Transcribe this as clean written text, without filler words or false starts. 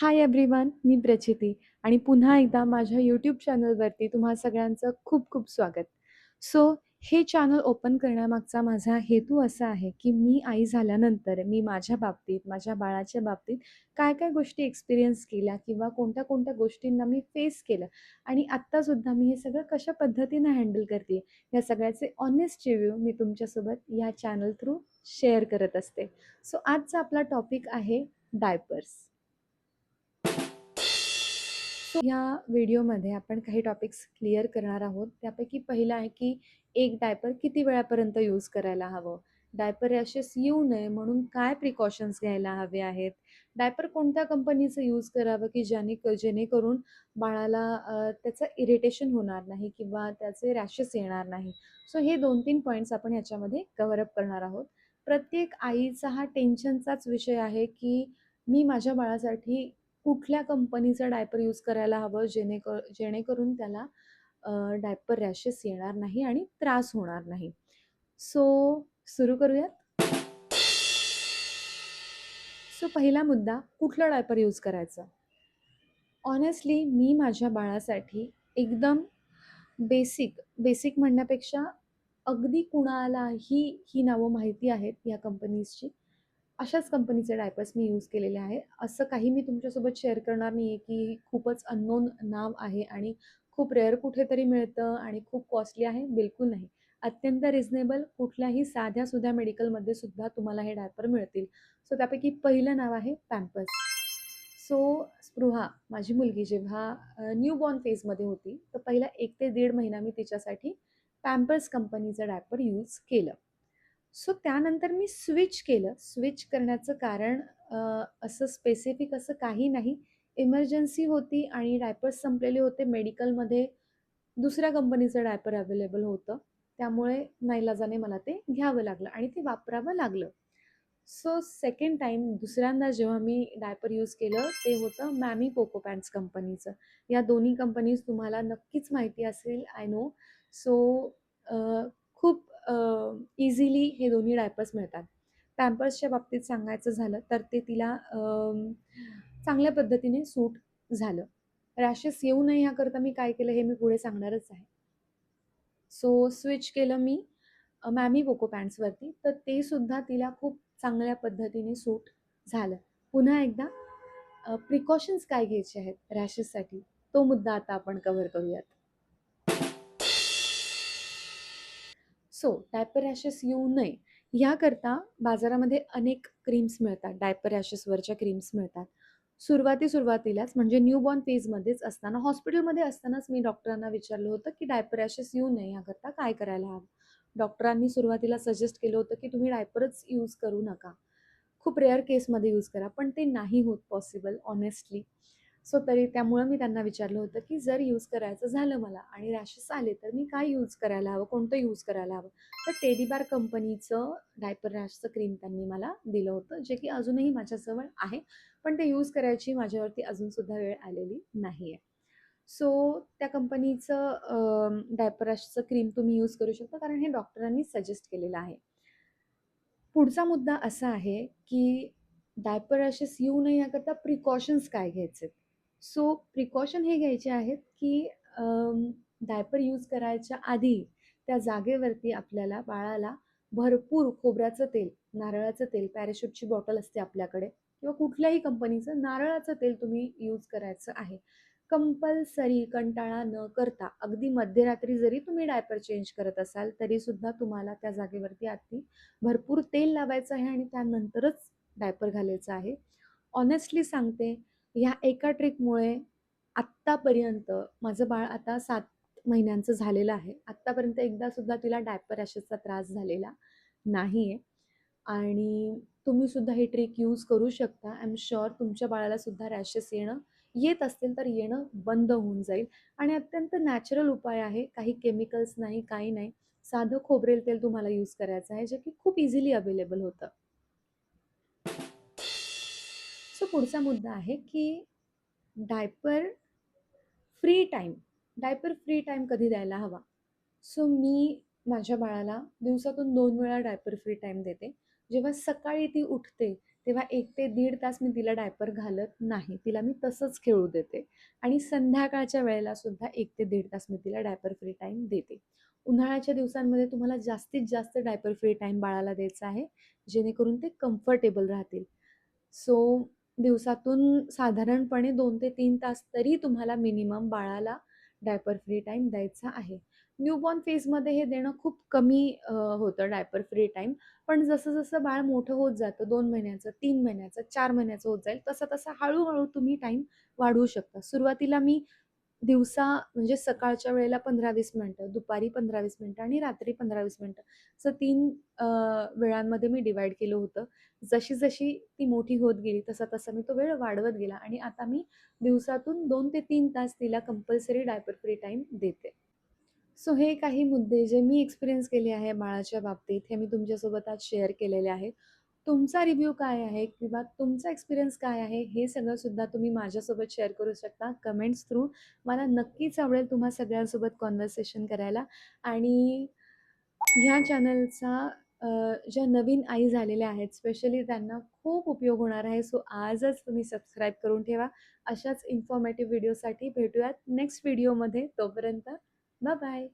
Hi everyone, मी प्रचिती आणि पुन्हा एकदा माझ्या यूट्यूब चॅनलवरती तुम्हा सगळ्यांचं खूप खूप स्वागत. सो हे चॅनल ओपन करण्यामागचा माझा हेतू असा आहे, की मी आई झाल्यानंतर मी माझ्या बाबतीत, माझ्या बाळाच्या बाबतीत काय-काय गोष्टी एक्सपिरियन्स केल्या किंवा कोणत्या-कोणत्या गोष्टींना मी फेस केलं आणि आत्तासुद्धा मी हे सगळं कशा पद्धतीनं हँडल करते, या सगळ्याचे ऑनेस्ट रिव्ह्यू मी तुमच्यासोबत या चॅनल थ्रू शेअर करत असते. सो आजचा आपला टॉपिक आहे डायपर्स. सो ह्या व्हिडिओमध्ये आपण काही टॉपिक्स क्लिअर करणार आहोत. त्यापैकी पहिलं आहे की एक डायपर किती वेळापर्यंत यूज करायला हवं? डायपर रॅशेस येऊ नये म्हणून काय प्रिकॉशन्स घ्यायला हवे आहेत? डायपर कोणत्या कंपनीचं यूज करावं की जेणेकरून बाळाला त्याचं इरिटेशन होणार नाही किंवा त्याचे रॅशेस येणार नाही. सो हे 2-3 पॉइंट्स आपण ह्याच्यामध्ये कव्हर अप करणार आहोत. प्रत्येक आईचा हा टेन्शनचाच विषय आहे की मी माझ्या बाळासाठी कुठल्या कंपनीचं डायपर यूज करायला हवं जेणेकरून त्याला डायपर रॅशेस येणार नाही आणि त्रास होणार नाही. सो सुरू करूयात. सो पहिला मुद्दा, कुठलं डायपर यूज करायचं? ऑनेस्टली मी माझ्या बाळासाठी एकदम बेसिक म्हणण्यापेक्षा अगदी कुणालाही ही नावं माहिती आहेत या कंपनीजची. अशाच कंपनीचे डायपर्स मी यूज केलेले आहे. असं काही मी तुमच्यासोबत शेअर करणार नाही आहे, की खूपच अननोन नाव आहे आणि खूप रेअर कुठेतरी मिळतं आणि खूप कॉस्टली आहे, बिलकुल नाही. अत्यंत रिझनेबल कुठल्याही साध्या-सुध्या मेडिकलमध्ये सुद्धा तुम्हाला हे डायपर मिळतील. सो त्यापैकी पहिलं नाव आहे पॅम्पर्स. सो स्पृहा माझी मुलगी जेव्हा न्यूबॉर्न फेजमध्ये होती, तर पहिला 1 ते 1.5 महिना मी तिच्यासाठी पॅम्पर्स कंपनीचं डायपर यूज केलं. सो त्यानंतर मी स्विच केलं. स्विच करण्याचं कारण असं स्पेसिफिक असं काही नाही. इमर्जन्सी होती आणि डायपर्स संपलेले होते मेडिकलमध्ये. दुसऱ्या कंपनीचं डायपर अवेलेबल होतं. त्यामुळे नाईलाजाने मला ते घ्यावं लागलं आणि ते वापरावं लागलं. सो सेकंड टाईम दुसऱ्यांदा जेव्हा मी डायपर यूज केलं, ते होतं मॅमी पोको पॅन्ट्स कंपनीचं. या दोन्ही कंपनीज तुम्हाला नक्कीच माहिती असेल, आय नो. सो खूप इझिली हे दोन्ही डायपर्स मिळतात. पॅम्पर्सच्या बाबतीत सांगायचं झालं तर ते तिला चांगल्या पद्धतीने सूट झालं. रॅशेस येऊ नये याकरता मी काय केलं हे मी पुढे सांगणारच आहे. सो स्विच केलं मी मॅमी पोको पॅन्ट्सवरती, तर ते सुद्धा तिला खूप चांगल्या पद्धतीने सूट झालं. पुन्हा एकदा प्रिकॉशन्स काय घ्यायचे आहेत रॅशेससाठी, तो मुद्दा आता आपण कव्हर करूयात. सो डायपर रॅशेस येऊ नये याकरता बाजारामध्ये अनेक क्रीम्स मिळतात, डायपर रॅशेसवरच्या क्रीम्स मिळतात. सुरुवातीलाच म्हणजे न्यूबॉर्न फेजमध्येच असताना, हॉस्पिटलमध्ये असतानाच मी डॉक्टरांना विचारलं होतं, की डायपर रॅशेस येऊ नये याकरता काय करायला हवं? डॉक्टरांनी सुरुवातीला सजेस्ट केलं होतं, की तुम्ही डायपरच यूज करू नका. खूप रेअर केसमध्ये यूज करा, पण ते नाही होत पॉसिबल ऑनेस्टली. सो तरी त्यामुळं मी त्यांना विचारलं होतं, की जर यूज करायचं झालं मला आणि रॅशेस आले, तर मी काय यूज करायला हवं? कोणतं यूज करायला हवं? तर टेडी बेअर कंपनीचं डायपर रॅशचं क्रीम त्यांनी मला दिलं होतं, जे की अजूनही माझ्याजवळ आहे. पण ते यूज करायची माझ्यावरती अजूनसुद्धा वेळ आलेली नाही आहे. सो त्या कंपनीचं डायपर रॅशचं क्रीम तुम्ही यूज करू शकता, कारण हे डॉक्टरांनी सजेस्ट केलेलं आहे. पुढचा मुद्दा असा आहे, की डायपर रॅशेस येऊ नये याकरता प्रिकॉशन्स काय घ्यायचे? सो प्रिकॉशन हे घ्यायचे आहेत, की डायपर यूज करायच्या आधी त्या जागेवरती आपल्याला बाळाला भरपूर खोबऱ्याचं तेल, नारळाचं तेल, पॅराशूटची बॉटल असते आपल्याकडे किंवा कुठल्याही कंपनीचं नारळाचं तेल तुम्ही यूज करायचं आहे. कंपल्सरी कंटाळा न करता अगदी मध्यरात्री जरी तुम्ही डायपर चेंज करत असाल, तरीसुद्धा तुम्हाला त्या जागेवरती आधी भरपूर तेल लावायचं आहे आणि त्यानंतरच डायपर घालायचं आहे. ऑनेस्टली सांगते, ह्या एका ट्रिकमुळे आत्तापर्यंत माझं बाळ आता 7 महिन्यांचं झालेलं आहे. आत्तापर्यंत एकदासुद्धा तिला डायपर रॅशेसचा त्रास झालेला नाही आहे आणि तुम्हीसुद्धा ही ट्रिक यूज करू शकता. आय एम शुअर तुमच्या बाळालासुद्धा रॅशेस येत असतील तर येणं बंद होऊन जाईल आणि अत्यंत नॅचरल उपाय आहे. काही केमिकल्स नाही, काही नाही. साधं खोबरेल तेल तुम्हाला यूज करायचं आहे, जे की खूप इझिली अवेलेबल होतं. सो पुढचा मुद्दा आहे, की diaper free time. Diaper free time कधी द्यायला हवा? सो मी माझ्या बाळाला दिवसातून 2 वेळा डायपर फ्री टाईम देते. जेव्हा सकाळी ती उठते, तेव्हा 1 ते दीड तास मी तिला डायपर घालत नाही. तिला मी तसंच खेळू देते आणि संध्याकाळच्या वेळेला सुद्धा 1 ते दीड तास मी तिला डायपर फ्री टाईम देते. उन्हाळ्याच्या दिवसांमध्ये तुम्हाला जास्तीत जास्त डायपर फ्री टाईम बाळाला द्यायचा आहे, जेणेकरून ते कम्फर्टेबल राहतील. सो दिवसातून साधारणपणे 2 ते 3 तास तरी तुम्हाला मिनिमम बाळाला डायपर फ्री टाईम द्यायचा आहे. न्यूबॉर्न फेजमध्ये हे देणं खूप कमी होतं डायपर फ्री टाईम. पण जसं-जसं बाळ मोठं होत जातं 2 महिन्याचं, 3 महिन्याचं, 4 महिन्याचं होत जाईल, तसं-तसं हळू तुम्ही टाईम वाढवू शकता. सुरुवातीला मी दिवसा म्हणजे सकाळच्या वेळेला 15-20 मिनिटं, दुपारी 15-20 मिनिटं आणि रात्री 15-20 मिनिटं असं 3 अ, वेळांमध्ये मी डिव्हाईड केलं होतं. जशी-जशी ती मोठी होत गेली, तसा-तसा मी तो वेळ वाढवत गेला आणि आता मी दिवसातून 2 ते 3 तास तिला कंपल्सरी डायपर फ्री टाईम देते. सो हे काही मुद्दे जे मी एक्सपिरियन्स केले आहे बाळाच्या बाबतीत, हे मी तुमच्यासोबत आज शेअर केलेले आहेत. तुमचा रिव्ह्यू काय आहे किंवा तुमचा एक्सपिरियन्स काय आहे, हे सगळं सुद्धा तुम्ही माझ्यासोबत शेअर करू शकता कमेंट्स थ्रू. मला नक्कीच आवडेल तुम्हा सगळ्यांसोबत कन्व्हर्सेशन करायला आणि ह्या चॅनलचा ज्या नवीन आई झालेल्या आहेत, स्पेशली त्यांना खूप उपयोग होणार आहे. सो आजच तुम्ही सबस्क्राईब करून ठेवा. अशाच इन्फॉर्मेटिव्ह व्हिडिओसाठी भेटूयात नेक्स्ट व्हिडिओमध्ये. तोपर्यंत बाय.